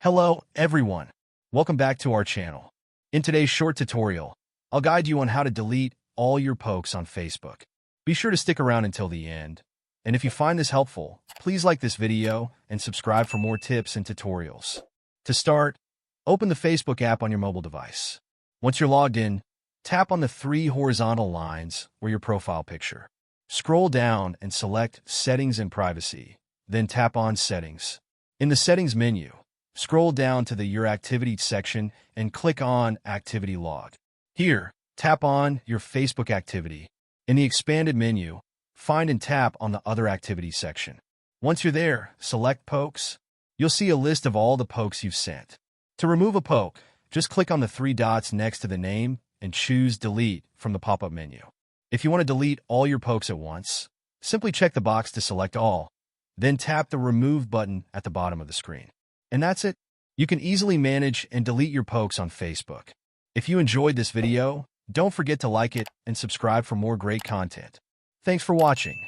Hello, everyone. Welcome back to our channel. In today's short tutorial, I'll guide you on how to delete all your pokes on Facebook. Be sure to stick around until the end. And if you find this helpful, please like this video and subscribe for more tips and tutorials. To start, open the Facebook app on your mobile device. Once you're logged in, tap on the three horizontal lines or your profile picture. Scroll down and select Settings and Privacy, then tap on Settings. In the Settings menu, scroll down to the Your Activity section and click on Activity Log. Here, tap on Your Facebook Activity. In the expanded menu, find and tap on the Other Activities section. Once you're there, select Pokes. You'll see a list of all the pokes you've sent. To remove a poke, just click on the three dots next to the name and choose Delete from the pop-up menu. If you want to delete all your pokes at once, simply check the box to select all, then tap the Remove button at the bottom of the screen. And that's it. You can easily manage and delete your pokes on Facebook. If you enjoyed this video, don't forget to like it and subscribe for more great content. Thanks for watching.